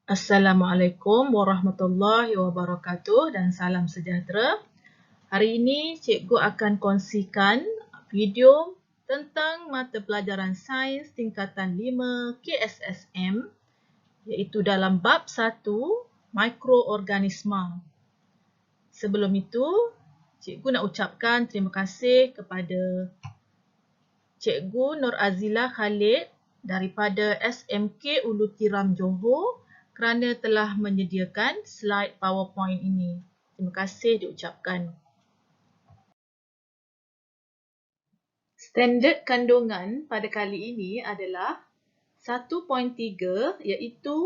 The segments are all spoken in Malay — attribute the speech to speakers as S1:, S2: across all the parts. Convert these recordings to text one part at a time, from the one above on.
S1: Assalamualaikum warahmatullahi wabarakatuh dan salam sejahtera. Hari ini cikgu akan kongsikan video tentang mata pelajaran sains tingkatan 5 KSSM iaitu dalam bab 1 mikroorganisma. Sebelum itu, cikgu nak ucapkan terima kasih kepada Cikgu Nur Azila Khalid daripada SMK Ulu Tiram Johor kerana telah menyediakan slide PowerPoint ini. Terima kasih diucapkan. Standard kandungan pada kali ini adalah 1.3 iaitu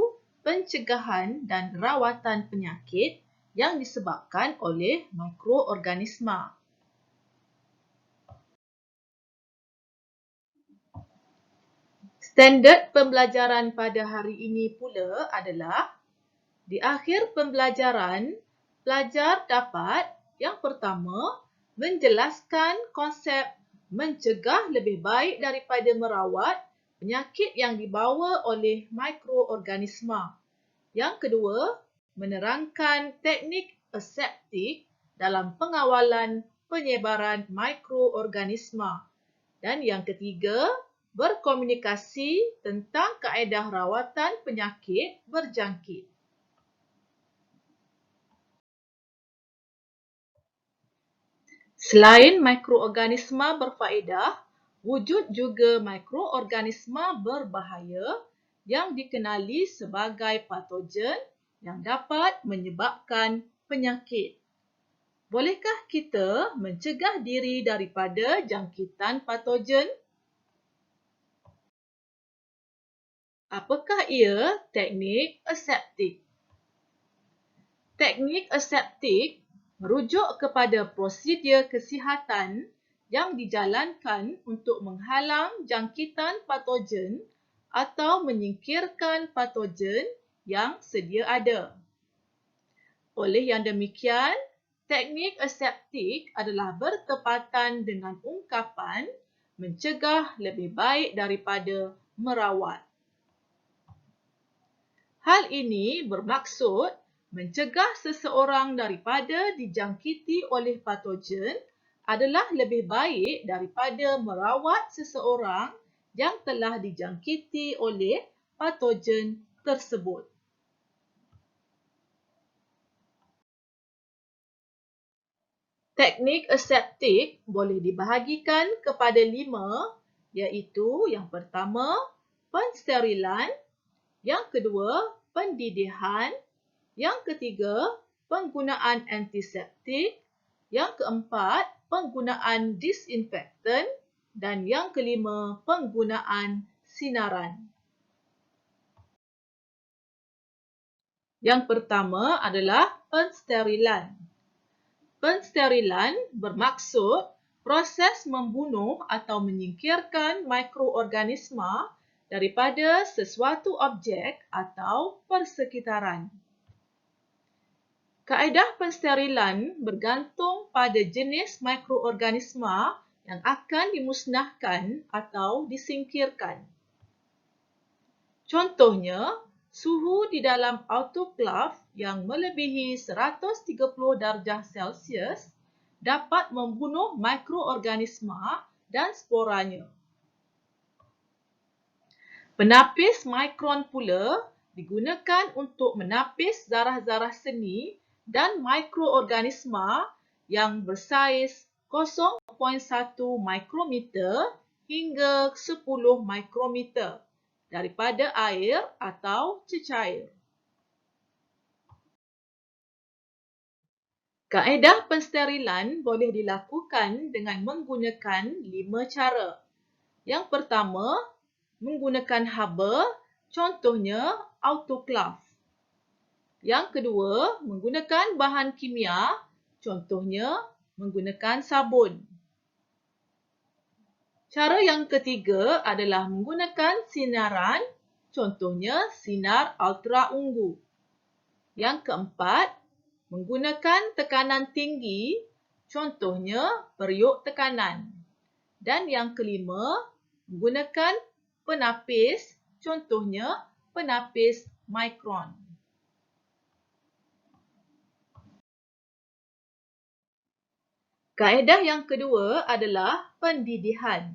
S1: pencegahan dan rawatan penyakit yang disebabkan oleh mikroorganisma. Standard pembelajaran pada hari ini pula adalah di akhir pembelajaran, pelajar dapat yang pertama menjelaskan konsep mencegah lebih baik daripada merawat penyakit yang dibawa oleh mikroorganisma. Yang kedua, menerangkan teknik aseptik dalam pengawalan penyebaran mikroorganisma. Dan yang ketiga, berkomunikasi tentang kaedah rawatan penyakit berjangkit. Selain mikroorganisma berfaedah, wujud juga mikroorganisma berbahaya yang dikenali sebagai patogen yang dapat menyebabkan penyakit. Bolehkah kita mencegah diri daripada jangkitan patogen? Apakah ia teknik aseptik? Teknik aseptik merujuk kepada prosedur kesihatan yang dijalankan untuk menghalang jangkitan patogen atau menyingkirkan patogen yang sedia ada. Oleh yang demikian, teknik aseptik adalah bertepatan dengan ungkapan mencegah lebih baik daripada merawat. Hal ini bermaksud mencegah seseorang daripada dijangkiti oleh patogen adalah lebih baik daripada merawat seseorang yang telah dijangkiti oleh patogen tersebut. Teknik aseptik boleh dibahagikan kepada 5, iaitu yang pertama, pensterilan, yang kedua, pendidihan, yang ketiga, penggunaan antiseptik, yang keempat, penggunaan disinfektan dan yang kelima, penggunaan sinaran. Yang pertama adalah pensterilan. Pensterilan bermaksud proses membunuh atau menyingkirkan mikroorganisma daripada sesuatu objek atau persekitaran. Kaedah pensterilan bergantung pada jenis mikroorganisma yang akan dimusnahkan atau disingkirkan. Contohnya, suhu di dalam autoklav yang melebihi 130 darjah Celsius dapat membunuh mikroorganisma dan sporanya. Penapis mikron pula digunakan untuk menapis zarah-zarah seni dan mikroorganisma yang bersaiz 0.1 mikrometer hingga 10 mikrometer daripada air atau cecair. Kaedah pensterilan boleh dilakukan dengan menggunakan 5 cara. Yang pertama, menggunakan haba, contohnya autoklav. Yang kedua, menggunakan bahan kimia, contohnya menggunakan sabun. Cara yang ketiga adalah menggunakan sinaran, contohnya sinar ultraungu. Yang keempat, menggunakan tekanan tinggi, contohnya periuk tekanan. Dan yang kelima, menggunakan penapis, contohnya penapis mikron. Kaedah yang kedua adalah pendidihan.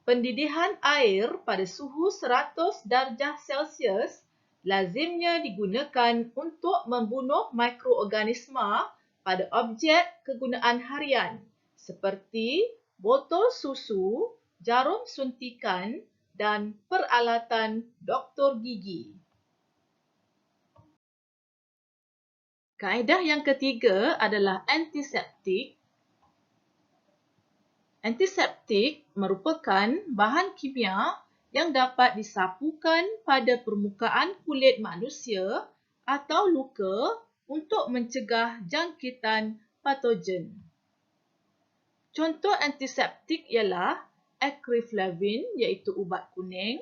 S1: Pendidihan air pada suhu 100 darjah Celsius lazimnya digunakan untuk membunuh mikroorganisma pada objek kegunaan harian seperti botol susu, jarum suntikan dan peralatan doktor gigi. Kaedah yang ketiga adalah antiseptik. Antiseptik merupakan bahan kimia yang dapat disapukan pada permukaan kulit manusia atau luka untuk mencegah jangkitan patogen. Contoh antiseptik ialah acriflavin iaitu ubat kuning,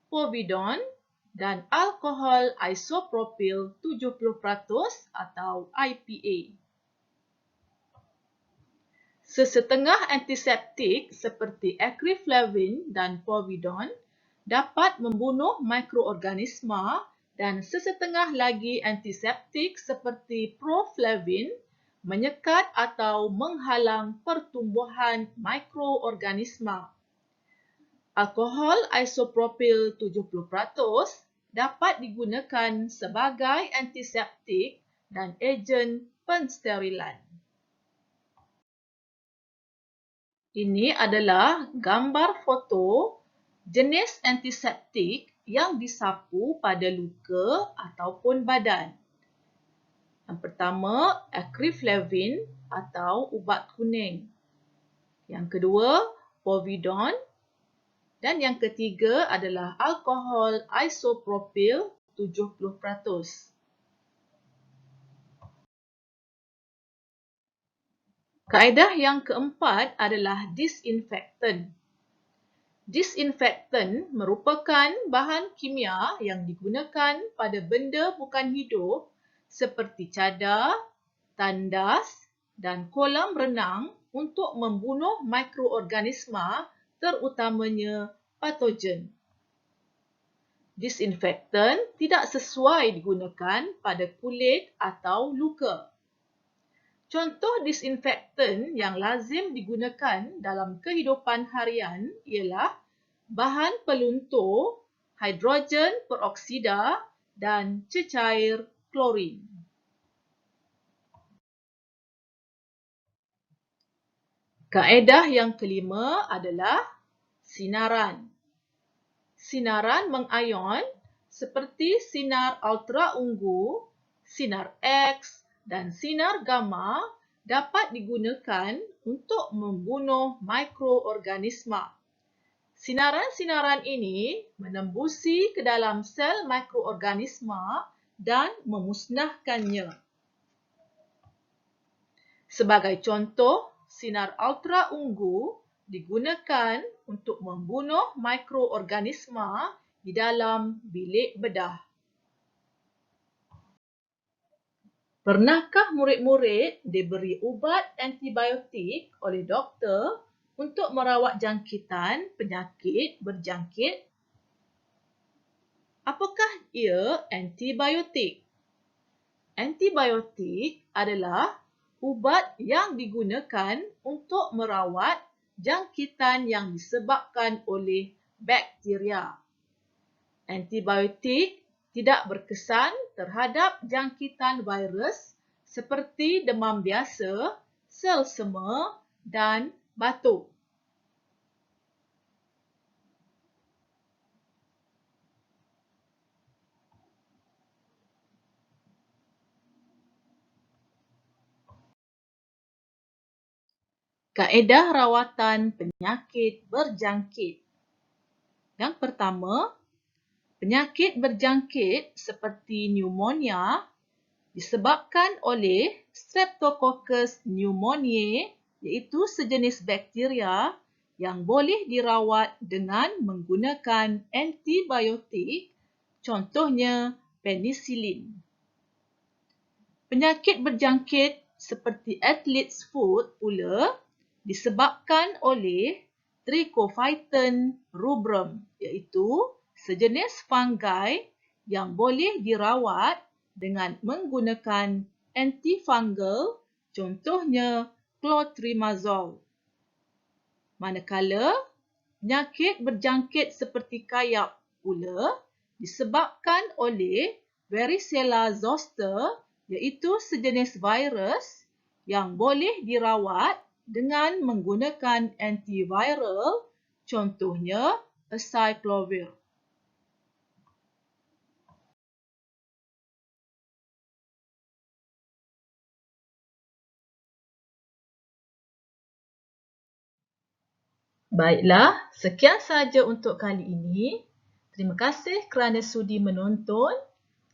S1: povidone dan alkohol isopropyl 70% atau IPA. Sesetengah antiseptik seperti acriflavin dan povidone dapat membunuh mikroorganisma dan sesetengah lagi antiseptik seperti proflavin menyekat atau menghalang pertumbuhan mikroorganisma. Alkohol isopropyl 70% dapat digunakan sebagai antiseptik dan ejen pensterilan. Ini adalah gambar foto jenis antiseptik yang disapu pada luka ataupun badan. Yang pertama, acriflavin atau ubat kuning. Yang kedua, povidone. Dan yang ketiga adalah alkohol isopropyl 70%. Kaedah yang keempat adalah disinfektan. Disinfektan merupakan bahan kimia yang digunakan pada benda bukan hidup seperti cadar, tandas dan kolam renang untuk membunuh mikroorganisma terutamanya patogen. Disinfektan tidak sesuai digunakan pada kulit atau luka. Contoh disinfektan yang lazim digunakan dalam kehidupan harian ialah bahan peluntur, hidrogen peroksida dan cecair klorin. Kaedah yang kelima adalah sinaran. Sinaran mengayon seperti sinar ultraunggu, sinar X dan sinar gamma dapat digunakan untuk membunuh mikroorganisma. Sinaran-sinaran ini menembusi ke dalam sel mikroorganisma dan memusnahkannya. Sebagai contoh, sinar ultraunggu digunakan untuk membunuh mikroorganisma di dalam bilik bedah. Pernahkah murid-murid diberi ubat antibiotik oleh doktor untuk merawat jangkitan penyakit berjangkit? Apakah ia antibiotik? Antibiotik adalah ubat yang digunakan untuk merawat jangkitan yang disebabkan oleh bakteria. Antibiotik tidak berkesan terhadap jangkitan virus seperti demam biasa, selsema dan batuk. Kaedah rawatan penyakit berjangkit. Yang pertama, penyakit berjangkit seperti pneumonia disebabkan oleh Streptococcus pneumoniae iaitu sejenis bakteria yang boleh dirawat dengan menggunakan antibiotik, contohnya penicillin. Penyakit berjangkit seperti athlete's foot pula disebabkan oleh Trichophyton rubrum iaitu sejenis fungi yang boleh dirawat dengan menggunakan antifungal contohnya clotrimazole. Manakala penyakit berjangkit seperti kayak pula disebabkan oleh varicella zoster, iaitu sejenis virus yang boleh dirawat dengan menggunakan antiviral, contohnya acyclovir. Baiklah, sekian sahaja untuk kali ini. Terima kasih kerana sudi menonton.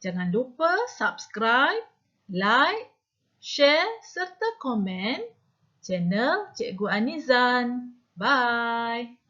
S1: Jangan lupa subscribe, like, share serta komen channel Cikgu Anizan. Bye!